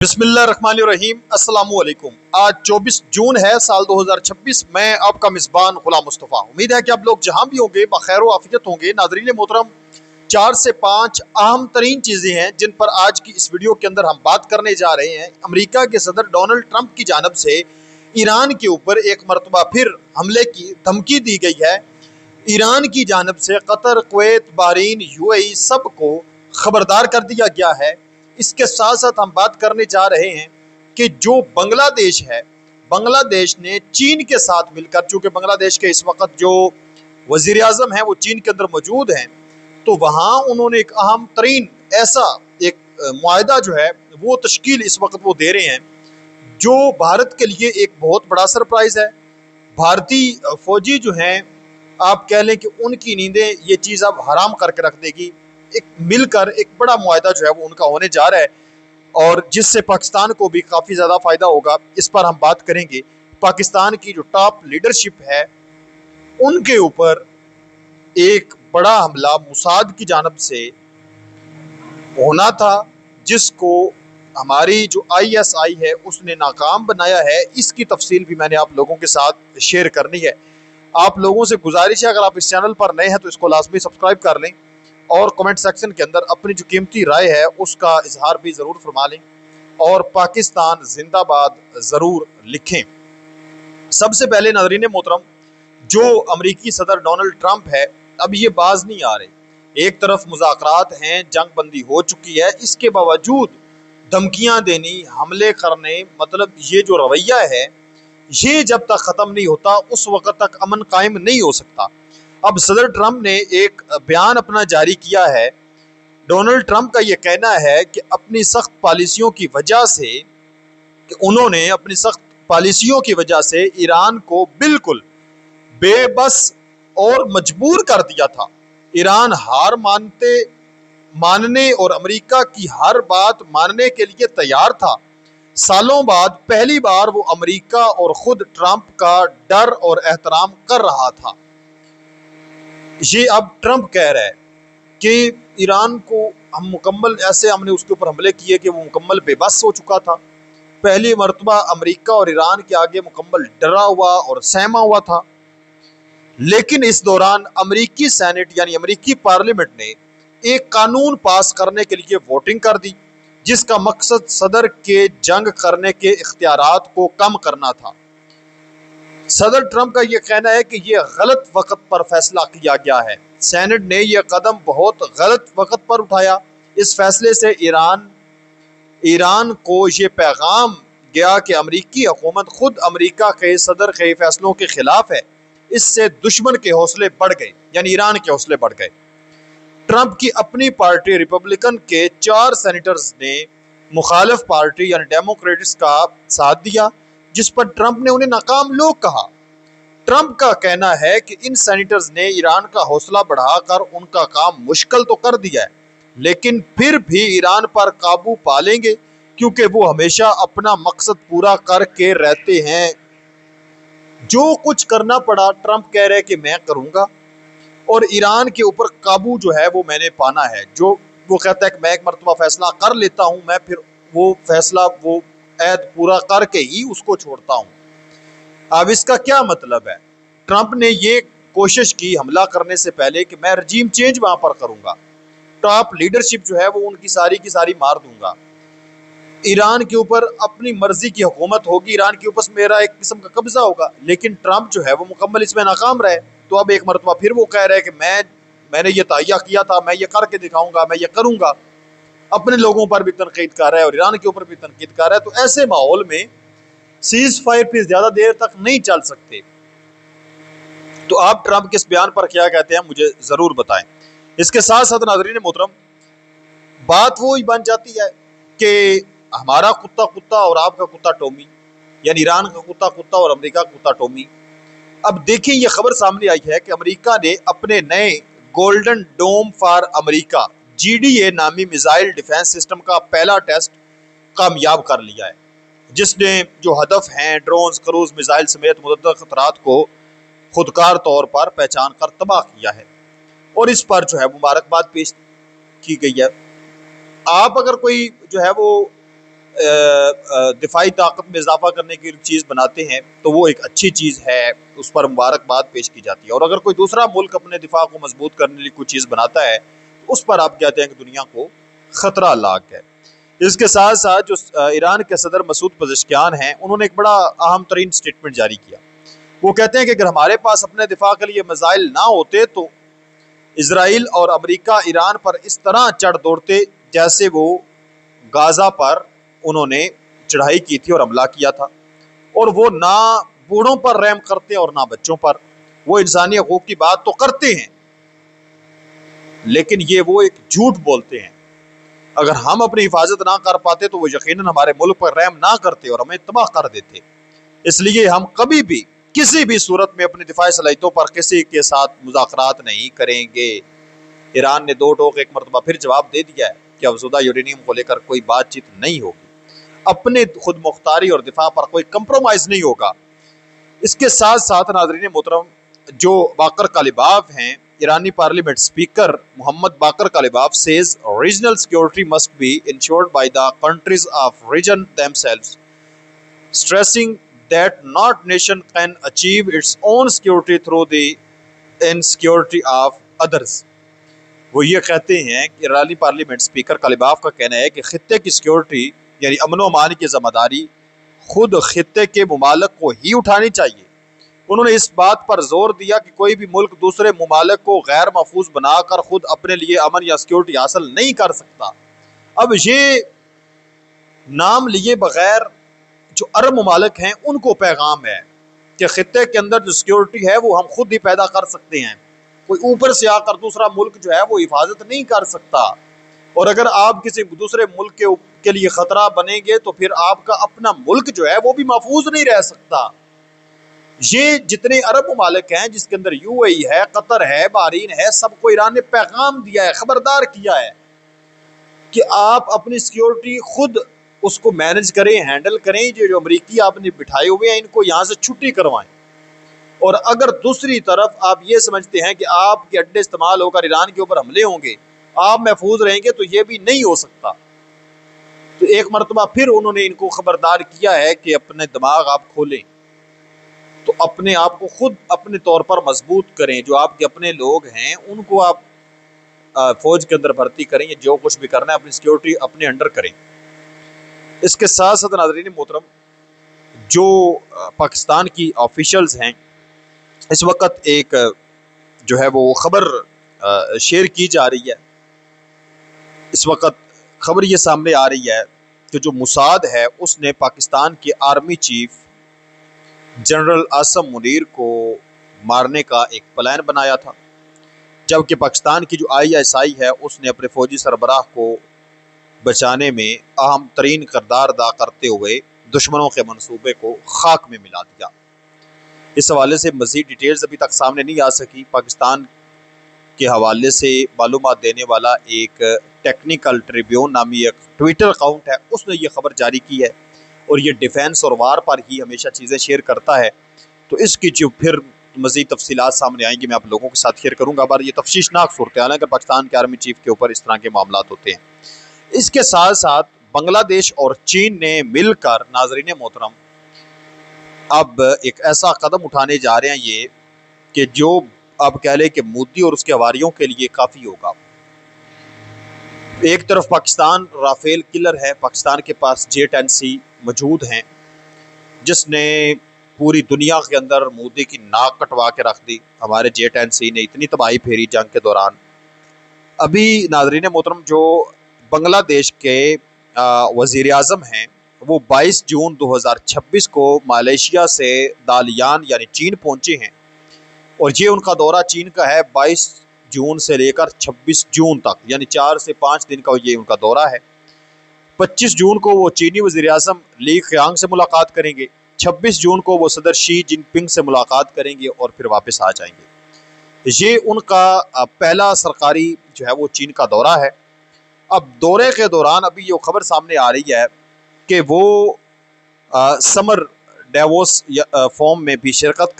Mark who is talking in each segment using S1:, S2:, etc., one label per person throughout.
S1: बिस्मिल्लाहिर्रहमानिर्रहीम अस्सलामुअलैकुम। आज 24 जून है साल 2026। मैं आपका मिज़बान गुलाम मुस्तफ़ा। उम्मीद है कि आप लोग जहां भी होंगे बखैर व आफियत होंगे। नाज़रीन मोहतरम, 4 से 5 अहम तरीन चीज़ें हैं जिन पर आज की इस वीडियो के अंदर हम बात करने जा रहे हैं। अमेरिका के सदर डोनाल्ड ट्रंप की जानब से ईरान के ऊपर एक मरतबा फिर हमले की धमकी दी गई है। ईरान की जानब से कतर, कुवैत, बहरीन, यूएई सबको खबरदार कर दिया गया है। इसके साथ साथ हम बात करने जा रहे हैं कि जो बांग्लादेश है, बांग्लादेश ने चीन के साथ मिलकर, चूंकि बांग्लादेश के इस वक्त जो वजीर आजम है वो चीन के अंदर मौजूद हैं, तो वहाँ उन्होंने एक अहम तरीन ऐसा एक मुआहदा जो है वो तश्कील इस वक्त वो दे रहे हैं, जो भारत के लिए एक बहुत बड़ा सरप्राइज है। भारतीय फौजी जो हैं, आप कह लें कि उनकी नींदें ये चीज़ अब हराम करके रख देगी। एक मिलकर एक बड़ा मुआहदा जो है वो उनका होने जा रहा है और जिससे पाकिस्तान को भी काफ़ी ज़्यादा फ़ायदा होगा। इस पर हम बात करेंगे। पाकिस्तान की जो टॉप लीडरशिप है उनके ऊपर एक बड़ा हमला मुसाद की जानब से होना था, जिसको हमारी जो ISI है उसने नाकाम बनाया है। इसकी तफसील भी मैंने आप लोगों के साथ शेयर करनी है। आप लोगों से गुजारिश है, अगर आप इस चैनल पर नए हैं तो इसको लाजमी सब्सक्राइब कर लें और कमेंट सेक्शन के अंदर अपनी जो कीमती राय है उसका इजहार भी ज़रूर फरमा लें और पाकिस्तान जिंदाबाद ज़रूर लिखें। सबसे पहले नाज़रीन मोहतरम, जो अमरीकी सदर डोनाल्ड ट्रंप है, अब ये बाज नहीं आ रहे। एक तरफ मुज़ाकरात हैं, जंग बंदी हो चुकी है, इसके बावजूद धमकियाँ देनी, हमले करने, मतलब ये जो रवैया है ये जब तक ख़त्म नहीं होता उस वक़्त तक अमन कायम नहीं हो सकता। अब सदर ट्रंप ने एक बयान अपना जारी किया है। डोनाल्ड ट्रंप का ये कहना है कि अपनी सख्त पॉलिसियों की वजह से, कि उन्होंने अपनी सख्त पॉलिसियों की वजह से ईरान को बिल्कुल बेबस और मजबूर कर दिया था। ईरान हार मानने और अमेरिका की हर बात मानने के लिए तैयार था। सालों बाद पहली बार वो अमेरिका और खुद ट्रंप का डर और एहतराम कर रहा था। ये अब ट्रंप कह रहा है कि ईरान को हम मुकम्मल ऐसे हमने उसके ऊपर हमले किए कि वो मुकम्मल बेबस हो चुका था। पहली मरतबा अमेरिका और ईरान के आगे मुकम्मल डरा हुआ और सहमा हुआ था। लेकिन इस दौरान अमेरिकी सेनेट यानी अमेरिकी पार्लियामेंट ने एक कानून पास करने के लिए वोटिंग कर दी, जिसका मकसद सदर के जंग करने के इख्तियारात को कम करना था। सदर ट्रंप का यह कहना है कि यह गलत वक्त पर फैसला किया गया है। सेनेट ने यह कदम बहुत गलत वक्त पर उठाया। इस फैसले से ईरान को यह पैगाम गया कि अमेरिकी हुकूमत खुद अमेरिका के सदर के फैसलों के खिलाफ है। इससे दुश्मन के हौसले बढ़ गए, यानी ईरान के हौसले बढ़ गए। ट्रंप की अपनी पार्टी रिपब्लिकन के 4 सेनेटर्स ने मुखालिफ पार्टी यानी डेमोक्रेट्स का साथ दिया, जिस पर ट्रंप ने उन्हें नाकाम लोग कहा। ट्रंप का कहना है कि इन सेनेटर्स ने ईरान का हौसला बढ़ाकर उनका काम मुश्किल तो कर दिया है, लेकिन फिर भी ईरान पर काबू पा लेंगे, क्योंकि वो हमेशा अपना मकसद पूरा करके रहते हैं। जो कुछ करना पड़ा, ट्रंप कह रहे कि मैं करूंगा और ईरान के ऊपर काबू जो है वो मैंने पाना है। जो वो कहता है कि मैं एक मरतबा फैसला कर लेता हूं, मैं फिर वो फैसला, वो ऐद पूरा करके ही उसको छोड़ता हूं। अब इसका क्या मतलब है? ट्रंप ने ये कोशिश की हमला करने से पहले कि मैं रजीम चेंज वहां पर करूंगा, टॉप लीडरशिप जो है वो उनकी सारी की सारी मार दूंगा, ईरान के ऊपर अपनी मर्जी की हुकूमत होगी, ईरान के ऊपर मेरा एक किस्म का कब्जा होगा। लेकिन ट्रंप जो है वो मुकम्मल इसमें नाकाम रहे। तो अब एक मरतबा फिर वो कह रहे हैं कि मैंने ये तैयार किया था, मैं ये करके दिखाऊंगा, मैं ये करूंगा। अपने लोगों पर भी तनकीद कर रहा है और ईरान के ऊपर भी तनकीद कर रहा है। तो ऐसे माहौल में सीज फायर फिर ज्यादा देर तक नहीं चल सकते। तो आप ट्रंप के इस बयान पर क्या कहते हैं, मुझे जरूर बताएं। इसके साथ साथ नाज़रीन मोहतरम, बात वो ही बन जाती है कि हमारा कुत्ता कुत्ता और आपका कुत्ता टॉमी, यानी ईरान का कुत्ता कुत्ता और अमेरिका का कुत्ता टॉमी। अब देखिए, ये खबर सामने आई है कि अमेरिका ने अपने नए golden dome for America GDA नामी मिसाइल डिफेंस सिस्टम का पहला टेस्ट कामयाब कर लिया है, जिसने जो हदफ हैं ड्रोन्स, क्रूज मिसाइल समेत मुतअद्दिद खतरात को खुदकार तौर पर पहचान कर तबाह किया है और इस पर जो है मुबारकबाद पेश की गई है। आप अगर कोई जो है वो दिफाई ताकत में इजाफा करने की चीज़ बनाते हैं तो वो एक अच्छी चीज़ है, उस पर मुबारकबाद पेश की जाती है। और अगर कोई दूसरा मुल्क अपने दिफा को मजबूत करने के लिए कोई चीज़ बनाता है तो उस पर आप कहते हैं कि दुनिया को ख़तरा लाक है। इसके साथ साथ जो ईरान के सदर मसूद पज़ेश्कियान हैं, उन्होंने एक बड़ा अहम तरीन स्टेटमेंट जारी किया। वो कहते हैं कि अगर हमारे पास अपने दिफा के लिए मिसाइल ना होते तो इसराइल और अमेरिका ईरान पर इस तरह चढ़ दौड़ते जैसे वो गाजा पर उन्होंने चढ़ाई की थी और हमला किया था। और वो ना बूढ़ों पर रहम करते और ना बच्चों पर। वो इंसानी हकूक की बात तो करते हैं लेकिन ये वो एक झूठ बोलते हैं। अगर हम अपनी हिफाजत ना कर पाते तो वो यकीनन हमारे मुल्क पर रहम ना करते और हमें तबाह कर देते। इसलिए हम कभी भी किसी भी सूरत में अपनी दिफाई सलाहियतों पर किसी के साथ मुज़ाकरात नहीं करेंगे। ईरान ने दो टोक एक मरतबा फिर जवाब दे दिया है कि अफज़ुदा यूरेनियम को लेकर कोई बातचीत नहीं होगी, अपने खुद मुख्तारी और दिफा पर कोई कंप्रोमाइज नहीं होगा। इसके साथ साथ नाज़रीन मोहतरम, जो बाकर कालिबाफ हैं, ईरानी parliament speaker Mohammad Bagher Ghalibaf says regional security must be ensured by the countries of region themselves, stressing that not nation can achieve its own security through the insecurity of others। वो ये कहते हैं कि ईरानी parliament speaker कालिबाफ का कहना है कि खित्ते की सिक्योरिटी यानी अमन व अमान की जिम्मेदारी खुद खित्ते के मुमालिक को ही उठानी चाहिए। उन्होंने इस बात पर जोर दिया कि कोई भी मुल्क दूसरे मुमालिक को गैर महफूज बनाकर खुद अपने लिए अमन या सिक्योरिटी हासिल नहीं कर सकता। अब ये नाम लिए बगैर जो अरब मुमालिक हैं उनको पैगाम है कि खित्ते के अंदर जो सिक्योरिटी है वो हम खुद ही पैदा कर सकते हैं, कोई ऊपर से आकर दूसरा मुल्क जो है वो हिफाजत नहीं कर सकता। और अगर आप किसी दूसरे मुल्क के लिए खतरा बनेंगे तो फिर आपका अपना मुल्क जो है वो भी महफूज नहीं रह सकता। ये जितने अरब मुमालिक हैं जिसके अंदर यूएई है, कतर है, बहरीन है, सबको ईरान ने पैगाम दिया है, खबरदार किया है कि आप अपनी सिक्योरिटी खुद उसको मैनेज करें, हैंडल करें। ये जो अमरीकी आपने बिठाए हुए हैं इनको यहाँ से छुट्टी करवाएं। और अगर दूसरी तरफ आप ये समझते हैं कि आपके अड्डे इस्तेमाल होकर ईरान के ऊपर हमले होंगे, आप महफूज रहेंगे, तो ये भी नहीं हो सकता। तो एक मरतबा फिर उन्होंने इनको खबरदार किया है कि अपने दिमाग आप खोलें, तो अपने आप को खुद अपने तौर पर मजबूत करें। जो आपके अपने लोग हैं उनको आप फौज के अंदर भर्ती करें, जो कुछ भी करना है अपनी सिक्योरिटी अपने अंडर करें। इसके साथ साथ नाज़रीन मोहतरम, जो पाकिस्तान की ऑफिशियल्स हैं, इस वक्त एक जो है वो खबर शेयर की जा रही है। इस वक्त खबर ये सामने आ रही है कि जो मुसाद है उसने पाकिस्तान के army chief general Asim Munir को मारने का एक प्लान बनाया था, जबकि पाकिस्तान की जो ISI है उसने अपने फौजी सरबराह को बचाने में अहम तरीन किरदार अदा करते हुए दुश्मनों के मंसूबे को खाक में मिला दिया। इस हवाले से मज़ीद डिटेल्स अभी तक सामने नहीं आ सकी। पाकिस्तान के हवाले से मालूमात देने वाला एक टेक्निकल ट्रिब्यून नामी एक ट्विटर अकाउंट है, उसने ये खबर जारी की है और ये डिफेंस और वार पर ही हमेशा चीज़ें शेयर करता है। तो इसकी जो फिर मज़ीद तफसीलात सामने आएंगी मैं आप लोगों के साथ शेयर करूँगा। पर ये तफ्शीशनाक सूरत हाल है कि पाकिस्तान के आर्मी चीफ के ऊपर इस तरह के मामला होते हैं। इसके साथ साथ बांग्लादेश और चीन ने मिलकर नाज़रीन मोहतरम अब एक ऐसा कदम उठाने जा रहे हैं ये कि जो अब कह लें कि मोदी और उसके हवारियों के लिए काफ़ी होगा। एक तरफ पाकिस्तान राफेल किलर है, पाकिस्तान के पास J-10C मौजूद हैं, जिसने पूरी दुनिया के अंदर मोदी की नाक कटवा के रख दी। हमारे J-10C ने इतनी तबाही फेरी जंग के दौरान। अभी नाज़रीन मोहतरम, जो बांग्लादेश के वज़ीर आज़म हैं वो 22 जून 2026 को मलेशिया से दालियान यानी चीन पहुँचे हैं और ये उनका दौरा चीन का है 22 जून से लेकर 26 जून तक, यानी 4 से 5 दिन का ये उनका दौरा है। 25 जून को वो चीनी वज़ीर आज़म ली क़ियांग से मुलाकात करेंगे, 26 जून को वो सदर शी जिनपिंग से मुलाकात करेंगे और फिर वापस आ जाएंगे। ये उनका पहला सरकारी जो है वो चीन का दौरा है। अब दौरे के दौरान अभी ये खबर सामने आ रही है कि वो समर डेवोस फॉर्म में भी शिरकत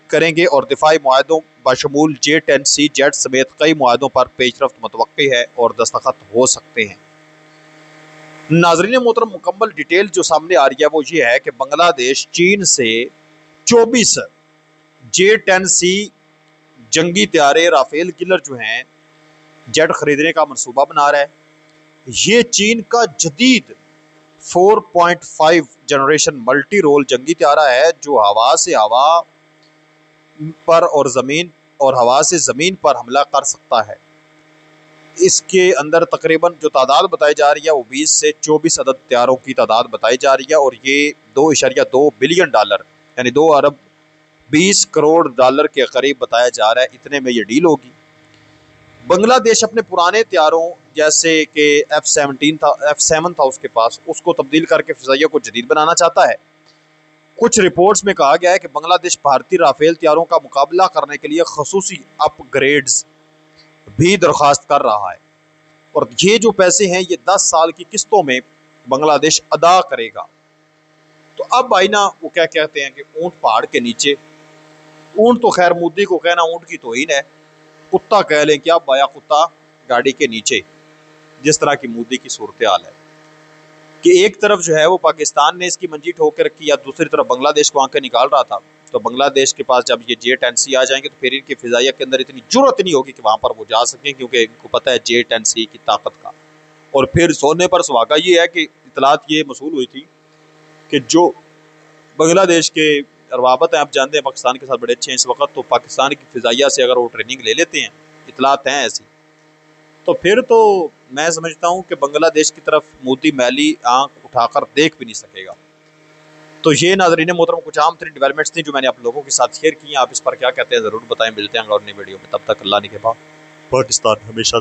S1: करेंगे और दिफाई मुआहदों बशमूल J-10C जेट समेत कई मुआहदों पर पेशरफ्त मुतवक्की है और दस्तखत हो सकते हैं। नाजरीन मोहतरम, मुकम्मल डिटेल जो सामने आ रही है वो ये है कि बांग्लादेश चीन से 24 J-10C जंगी तैयारे राफेल किलर जो हैं जेट खरीदने का मंसूबा बना रहा है। ये चीन का जदीद 4.5 जनरेशन मल्टी रोल जंगी तैयारा है जो हवा से हवा पर और हवा से ज़मीन पर हमला कर सकता है। इसके अंदर तकरीबन जो तादाद बताई जा रही है वो 20 से 24 अदद तैयारों की तादाद बताई जा रही है और ये $2.2 बिलियन यानी 2 अरब 20 करोड़ डॉलर के करीब बताया जा रहा है। इतने में ये डील होगी। बांग्लादेश अपने पुराने तैयारों जैसे कि F7 था उसके पास, उसको तब्दील करके फिजाइया को जदीद बनाना चाहता है। कुछ रिपोर्ट्स में कहा गया है कि बांग्लादेश भारतीय राफेल तैयारों का मुकाबला करने के लिए खसूसी अपग्रेड्स भी दरख्वास्त कर रहा है और ये जो पैसे हैं ये 10 साल की किस्तों में बांग्लादेश अदा करेगा। तो अब भाई ना वो क्या कहते हैं कि ऊंट पहाड़ के नीचे, ऊंट तो खैर मोदी को कहना ऊंट की तौहीन है, कुत्ता कह लें क्या, बाया कुत्ता गाड़ी के नीचे, जिस तरह की मोदी की सूरत हाल है कि एक तरफ जो है वो पाकिस्तान ने इसकी मंजी ठोक के रखी या दूसरी तरफ बांग्लादेश को आंखें निकाल रहा था। तो बांग्लादेश के पास जब ये J-10C आ जाएंगे तो फिर इनकी फिजाइया के अंदर इतनी जुर्रत नहीं होगी कि वहां पर वो जा सकें, क्योंकि इनको पता है J-10C की ताकत का। और फिर सोने पर सुहागा ये है कि इतलात ये मसूल हुई थी कि जो बांग्लादेश के रवाबत हैं, आप जानते हैं पाकिस्तान के साथ बड़े अच्छे हैं इस वक्त, तो पाकिस्तान की फिजाइया से अगर वो ट्रेनिंग ले लेते हैं, इतलात हैं ऐसी, तो फिर तो मैं समझता हूँ कि बांग्लादेश की तरफ मोदी मैली आंख उठाकर देख भी नहीं सकेगा। तो ये नाज़रीन मोहतरम कुछ आम तरीन डेवलपमेंट्स थी जो मैंने आप लोगों के साथ शेयर की हैं। आप इस पर क्या कहते हैं ज़रूर बताएं। मिलते हैं और नई वीडियो में, तब तक अल्लाह निगहबान। पाकिस्तान हमेशा